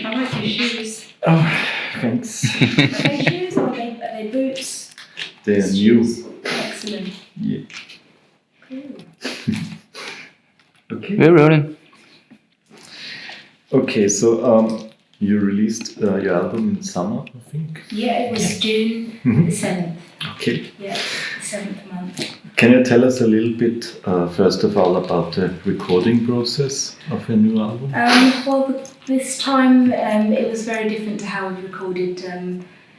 I like your shoes. Oh, thanks. Are they shoes or are they boots? They are Shoes. new. Excellent. Yeah. Cool. Okay. We're rolling. Okay, so you released your album in summer, I think. Yeah, it was June Mhm. the 7th. Okay. Yeah, the 7th month. Can you tell us a little bit, first of all, about the recording process of your new album? Well, this time it was very different to how we recorded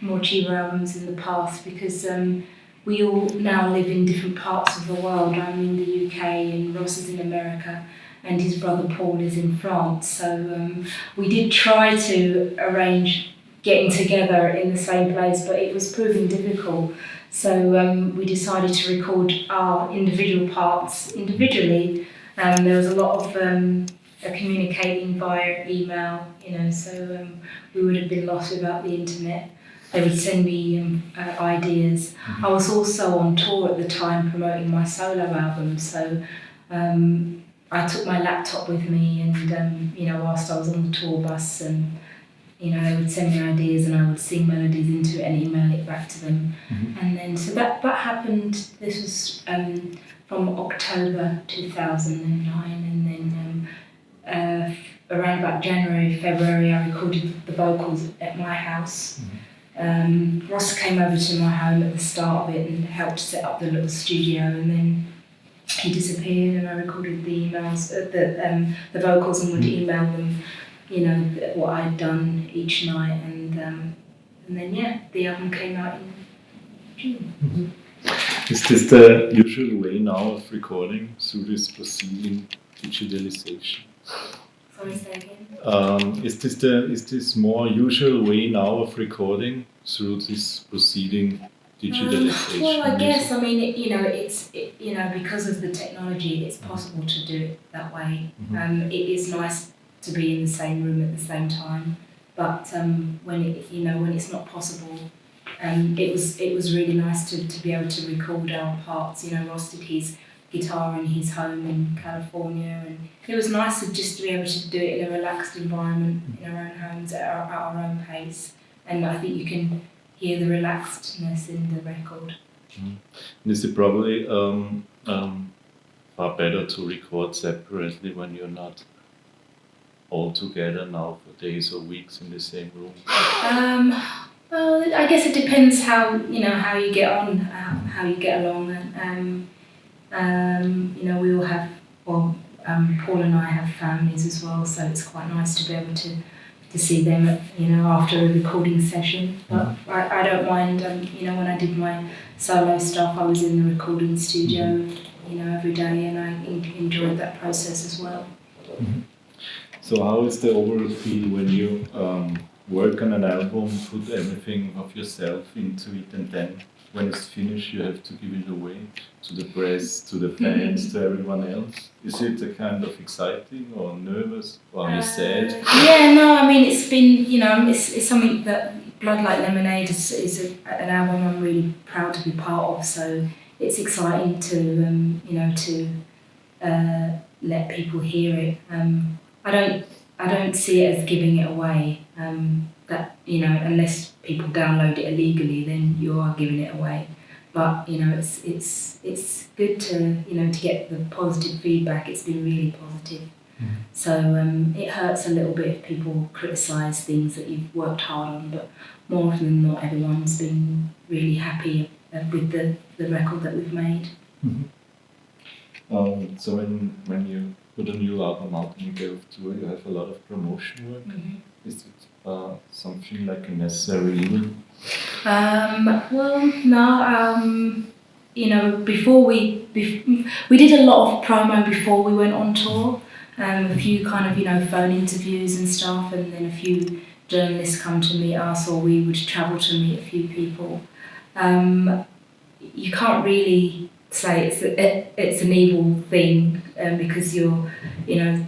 Morcheeba albums in the past because we all now live in different parts of the world. I'm in the UK and Ross is in America and his brother Paul is in France. So we did try to arrange getting together in the same place, but it was proving difficult. So we decided to record our individual parts individually. There was a lot of communicating via email, so we would have been lost without the internet. They would send me ideas. I was also on tour at the time promoting my solo album, so I took my laptop with me and, whilst I was on the tour bus, they would send me ideas and I would sing melodies into it and email it back to them. Mhm. And then, so that happened, this was from October 2009, and then around about January, February, I recorded the vocals at my house. Ross came over to my home at the start of it and helped set up the little studio, and then he disappeared and I recorded the emails, the vocals, and would email them, what I'd done each night, and then the album came out in June. Mm-hmm. Is this the usual way now of recording through this proceeding digitalization? Sorry, say again? Is this more usual way now of recording through this proceeding digitalization? Well, I guess, because of the technology, it's possible to do it that way. Mm-hmm. It is nice to be in the same room at the same time, but when it's not possible, it was really nice to be able to record our parts. Ross did his guitar in his home in California, and it was nice to be able to do it in a relaxed environment in our own homes at our own pace, and I think you can hear the relaxedness in the record. Mm. And is it probably far better to record separately when you're not all together now for days or weeks in the same room? Well, I guess it depends how you get on, how you get along, and we all have, Paul and I have families as well, so it's quite nice to be able to see them, after a recording session. But I don't mind, when I did my solo stuff, I was in the recording studio, every day, and I enjoyed that process as well. Mm-hmm. So how is the overall feel when you work on an album, put everything of yourself into it, and then when it's finished you have to give it away to the press, to the fans, to everyone else? Is it a kind of exciting or nervous, or are you sad? Yeah, no, I mean, it's been, it's something that Blood Like Lemonade is an album I'm really proud to be part of, so it's exciting to let people hear it. I don't see it as giving it away. That unless people download it illegally, then you are giving it away. But it's good to get the positive feedback. It's been really positive. Mm-hmm. So it hurts a little bit if people criticise things that you've worked hard on. But more often than not, everyone's been really happy with the record that we've made. Mm-hmm. So when you put a new album out and you go tour, you have a lot of promotion work. Mm-hmm. Is it something like a necessary evil? Well, no. Before we did a lot of promo before we went on tour. A few kind of phone interviews and stuff, and then a few journalists come to meet us, or we would travel to meet a few people. You can't really say it's an evil thing because I'm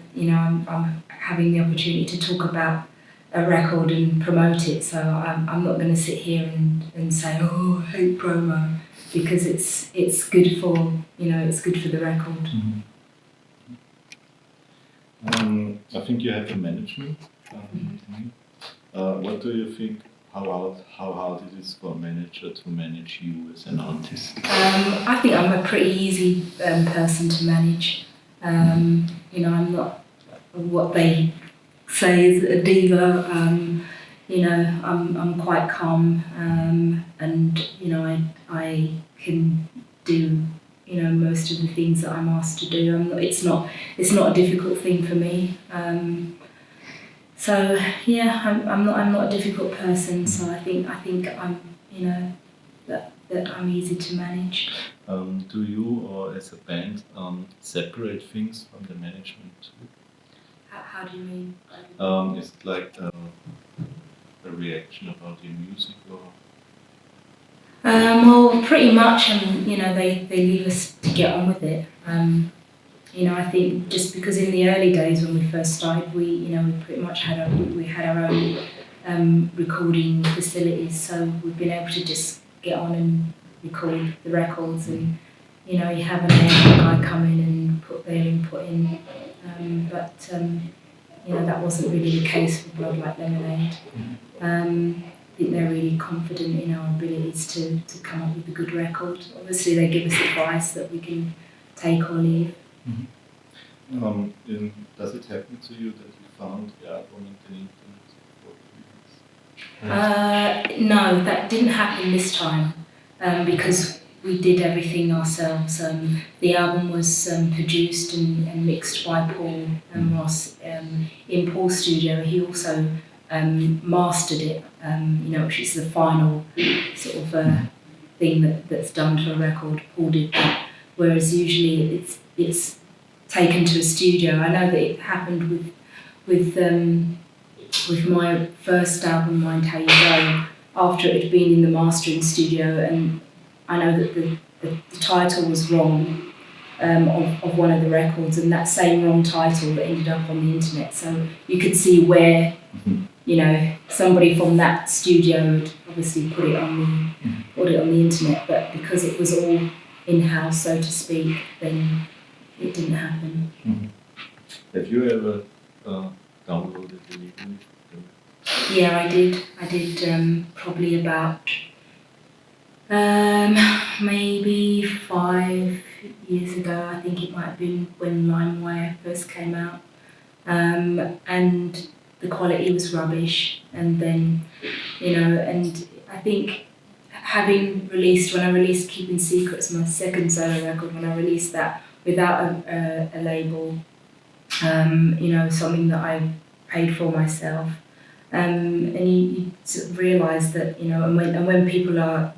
having the opportunity to talk about a record and promote it, so I'm not going to sit here and say, oh, I hate promo, because it's good for the record. Mm-hmm. I think you have a management What do you think? How hard it is for a manager to manage you as an artist? I think I'm a pretty easy person to manage. I'm not what they say is a diva. I'm quite calm, and I can do most of the things that I'm asked to do. It's not a difficult thing for me. So yeah, I'm not a difficult person. So I think I'm that I'm easy to manage. Do you or as a band separate things from the management? How do you mean? Is it like a reaction about your music or? Well, pretty much, and they leave us to get on with it. I think just because in the early days when we first started, we pretty much had our own recording facilities, so we've been able to just get on and record the records, and you have an A&R guy come in and put their input in, but that wasn't really the case with Blood Like Lemonade. I think they're really confident in our abilities to come up with a good record. Obviously, they give us advice that we can take or leave. Does it happen to you that you found the album on the internet? No, that didn't happen this time because we did everything ourselves. The album was produced and mixed by Paul and Ross in Paul's studio. He also mastered it, which is the final sort of thing that's done to a record. Paul did that, whereas usually it's taken to a studio. I know that it happened with my first album, Mind How You Go, after it had been in the mastering studio, and I know that the title was wrong of one of the records, and that same wrong title ended up on the internet. So you could see where somebody from that studio would obviously put it on the internet, but because it was all in-house, so to speak, then it didn't happen. Have you ever downloaded illegally? Yeah, I did probably about maybe 5 years ago. I think it might have been when LimeWire first came out, and the quality was rubbish. And then, and I think when I released Keeping Secrets, my second solo record, when I released that without a label, something that I paid for myself, and you sort of realise that, and when people are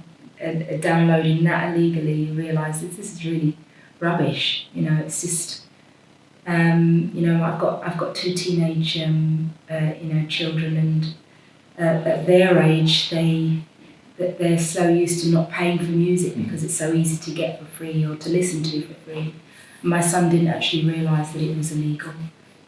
downloading that illegally, you realise that this is really rubbish. It's just, I've got 2 teenage, children, and at their age, they're so used to not paying for music because it's so easy to get for free or to listen to for free. My son didn't actually realise that it was illegal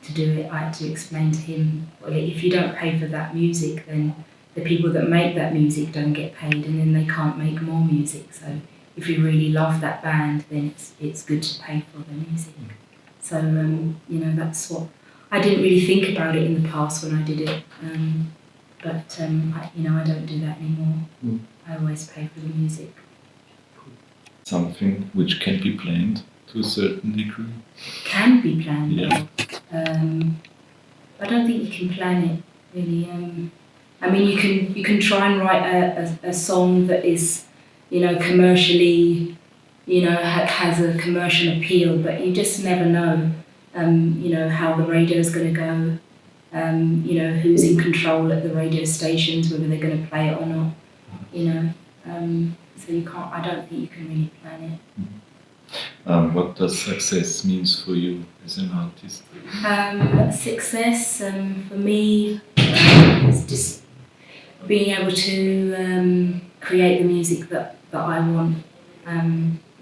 to do it. I had to explain to him, well, if you don't pay for that music, then the people that make that music don't get paid, and then they can't make more music. So if you really love that band, then it's good to pay for their music. So that's what I didn't really think about it in the past when I did it, but I don't do that anymore. I always pay for the music. Something which can be planned to a certain degree. Can be planned. Yeah. I don't think you can plan it really. I mean, you can try and write a song that is, commercially, has a commercial appeal, but you just never know, how the radio's going to go, who's in control at the radio stations, whether they're going to play it or not, so you can't. I don't think you can really plan it. What does success means for you as an artist? Success for me is just being able to create the music that I want.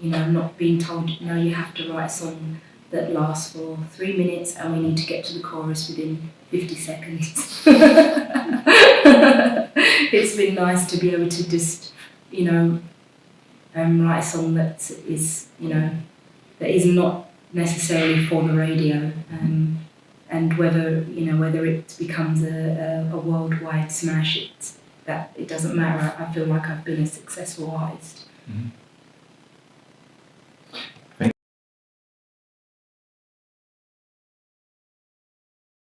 Not being told, no, you have to write a song that lasts for 3 minutes and we need to get to the chorus within 50 seconds. It's been nice to be able to just, write a song that is not necessarily for the radio. and whether it becomes a worldwide smash, it doesn't matter. I feel like I've been a successful artist. Mhm.